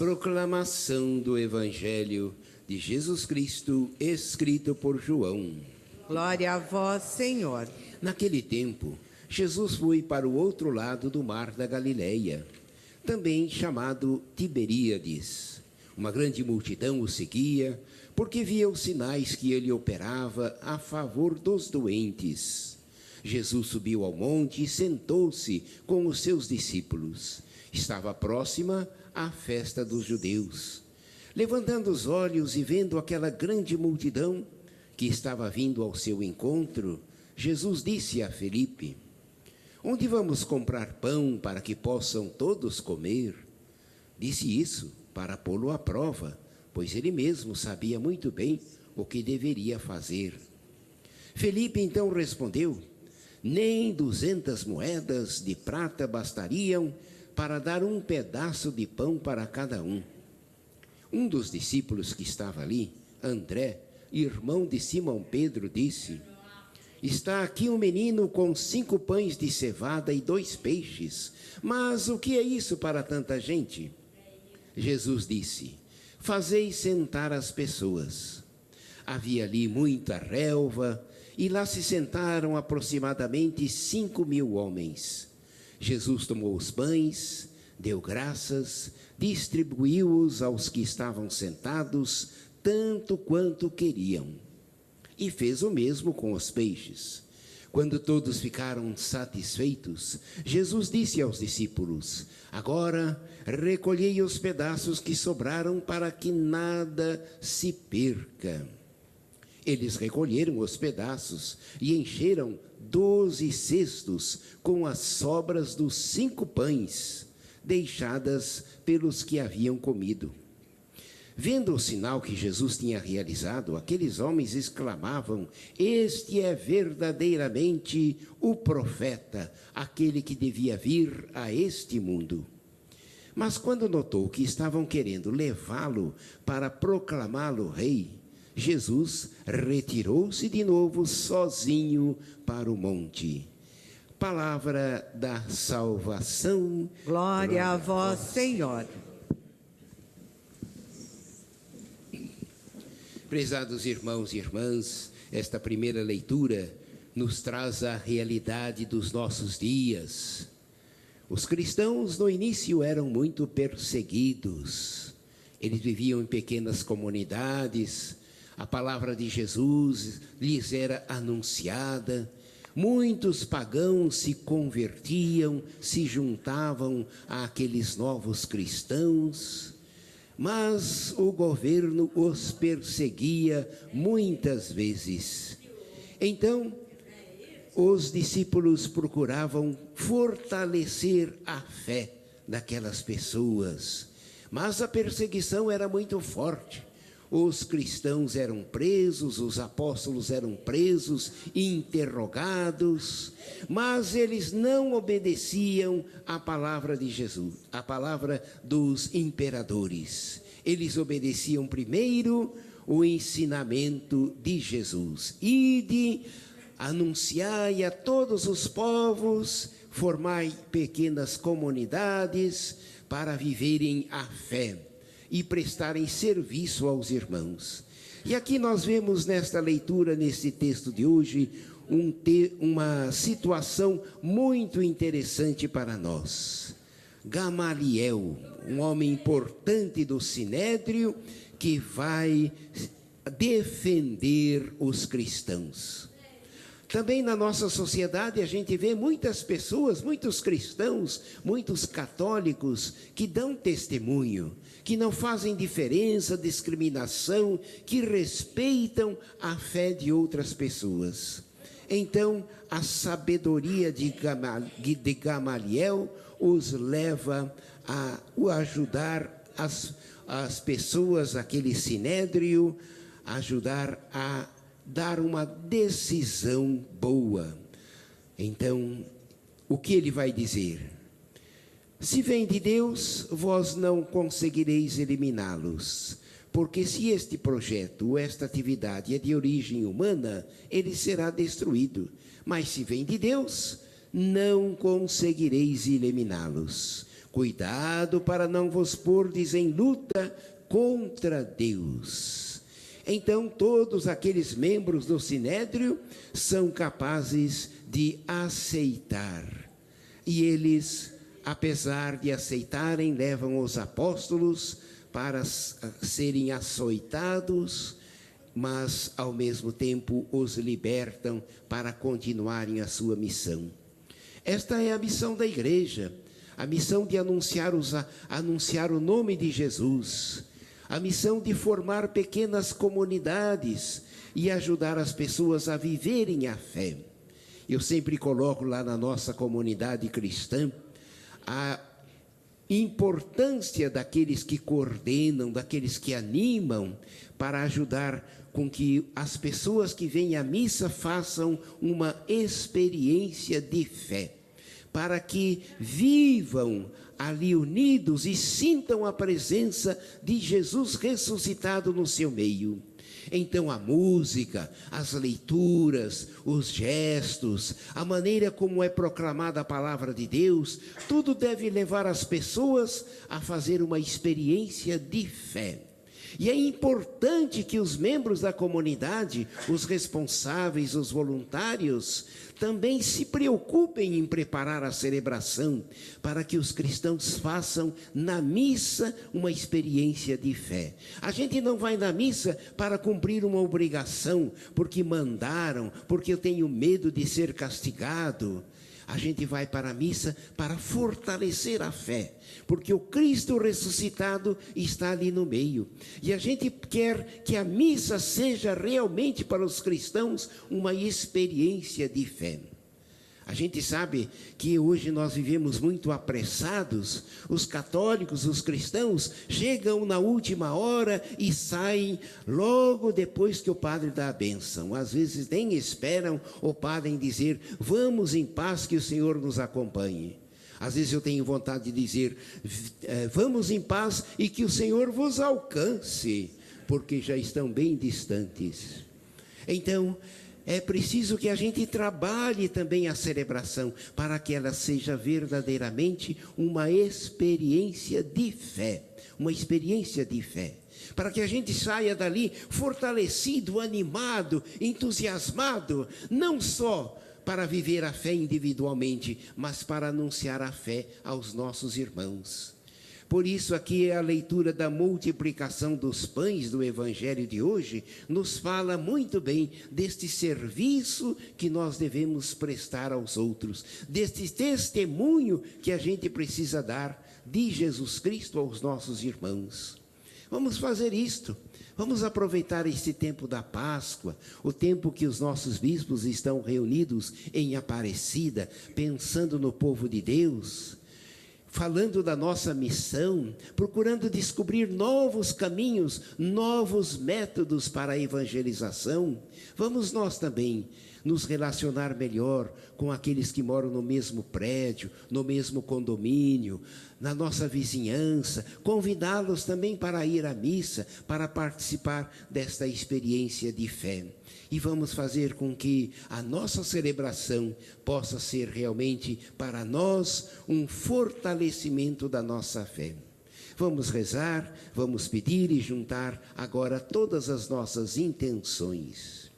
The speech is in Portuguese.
Proclamação do Evangelho de Jesus Cristo, escrito por João. Glória a vós, Senhor. Naquele tempo, Jesus foi para o outro lado do mar da Galileia, também chamado Tiberíades. Uma grande multidão o seguia, porque via os sinais que ele operava a favor dos doentes. Jesus subiu ao monte e sentou-se com os seus discípulos. Estava próxima a festa dos judeus. Levantando os olhos e vendo aquela grande multidão que estava vindo ao seu encontro, Jesus disse a Felipe: onde vamos comprar pão para que possam todos comer? Disse isso para pô-lo à prova, pois ele mesmo sabia muito bem o que deveria fazer. Felipe então respondeu: nem 200 moedas de prata bastariam para dar um pedaço de pão para cada um. Um dos discípulos que estava ali, André, irmão de Simão Pedro, disse: está aqui um menino com 5 pães de cevada e 2 peixes, mas o que é isso para tanta gente? Jesus disse: fazei sentar as pessoas. Havia ali muita relva, e lá se sentaram aproximadamente 5.000 homens. Jesus tomou os pães, deu graças, distribuiu-os aos que estavam sentados, tanto quanto queriam. E fez o mesmo com os peixes. Quando todos ficaram satisfeitos, Jesus disse aos discípulos: agora recolhei os pedaços que sobraram para que nada se perca. Eles recolheram os pedaços e encheram 12 cestos com as sobras dos 5 pães, deixadas pelos que haviam comido. Vendo o sinal que Jesus tinha realizado, aqueles homens exclamavam: este é verdadeiramente o profeta, aquele que devia vir a este mundo. Mas quando notou que estavam querendo levá-lo para proclamá-lo rei, Jesus retirou-se de novo sozinho para o monte. Palavra da salvação. Glória a vós, Senhor. Prezados irmãos e irmãs, esta primeira leitura nos traz a realidade dos nossos dias. Os cristãos no início eram muito perseguidos. Eles viviam em pequenas comunidades. A palavra de Jesus lhes era anunciada. Muitos pagãos se convertiam, se juntavam àqueles novos cristãos. Mas o governo os perseguia muitas vezes. Então, os discípulos procuravam fortalecer a fé daquelas pessoas. Mas a perseguição era muito forte. Os cristãos eram presos, os apóstolos eram presos e interrogados, mas eles não obedeciam à palavra de Jesus, à palavra dos imperadores. Eles obedeciam primeiro o ensinamento de Jesus. Ide, anunciai a todos os povos, formai pequenas comunidades para viverem a fé e prestarem serviço aos irmãos. E aqui nós vemos nesta leitura, nesse texto de hoje, uma situação muito interessante para nós. Gamaliel, um homem importante do Sinédrio, que vai defender os cristãos. Também na nossa sociedade a gente vê muitas pessoas, muitos cristãos, muitos católicos que dão testemunho, que não fazem diferença, discriminação, que respeitam a fé de outras pessoas. Então, a sabedoria de Gamaliel os leva a ajudar as pessoas, aquele sinédrio, ajudar a dar uma decisão boa. Então, o que ele vai dizer? Se vem de Deus, vós não conseguireis eliminá-los, porque se este projeto ou esta atividade é de origem humana, ele será destruído. Mas se vem de Deus, não conseguireis eliminá-los. Cuidado para não vos pordes em luta contra Deus. Então, todos aqueles membros do Sinédrio são capazes de aceitar. E eles, apesar de aceitarem, levam os apóstolos para serem açoitados, mas, ao mesmo tempo, os libertam para continuarem a sua missão. Esta é a missão da igreja, a missão de anunciar o nome de Jesus, a missão de formar pequenas comunidades e ajudar as pessoas a viverem a fé. Eu sempre coloco lá na nossa comunidade cristã a importância daqueles que coordenam, daqueles que animam, para ajudar com que as pessoas que vêm à missa façam uma experiência de fé, para que vivam ali unidos e sintam a presença de Jesus ressuscitado no seu meio. Então a música, as leituras, os gestos, a maneira como é proclamada a palavra de Deus, tudo deve levar as pessoas a fazer uma experiência de fé. E é importante que os membros da comunidade, os responsáveis, os voluntários, também se preocupem em preparar a celebração, para que os cristãos façam na missa uma experiência de fé. A gente não vai na missa para cumprir uma obrigação, porque mandaram, porque eu tenho medo de ser castigado. A gente vai para a missa para fortalecer a fé, porque o Cristo ressuscitado está ali no meio. E a gente quer que a missa seja realmente para os cristãos uma experiência de fé. A gente sabe que hoje nós vivemos muito apressados. Os católicos, os cristãos, chegam na última hora e saem logo depois que o padre dá a bênção. Às vezes nem esperam o padre dizer, vamos em paz, que o Senhor nos acompanhe. Às vezes eu tenho vontade de dizer, vamos em paz e que o Senhor vos alcance, porque já estão bem distantes. Então, é preciso que a gente trabalhe também a celebração, para que ela seja verdadeiramente uma experiência de fé. Uma experiência de fé. Para que a gente saia dali fortalecido, animado, entusiasmado, não só para viver a fé individualmente, mas para anunciar a fé aos nossos irmãos. Por isso aqui a leitura da multiplicação dos pães do Evangelho de hoje nos fala muito bem deste serviço que nós devemos prestar aos outros, deste testemunho que a gente precisa dar de Jesus Cristo aos nossos irmãos. Vamos fazer isto. Vamos aproveitar este tempo da Páscoa, o tempo que os nossos bispos estão reunidos em Aparecida, pensando no povo de Deus, falando da nossa missão, procurando descobrir novos caminhos, novos métodos para a evangelização. Vamos nós também nos relacionar melhor com aqueles que moram no mesmo prédio, no mesmo condomínio, na nossa vizinhança, convidá-los também para ir à missa, para participar desta experiência de fé. E vamos fazer com que a nossa celebração possa ser realmente para nós um fortalecimento da nossa fé. Vamos rezar, vamos pedir e juntar agora todas as nossas intenções.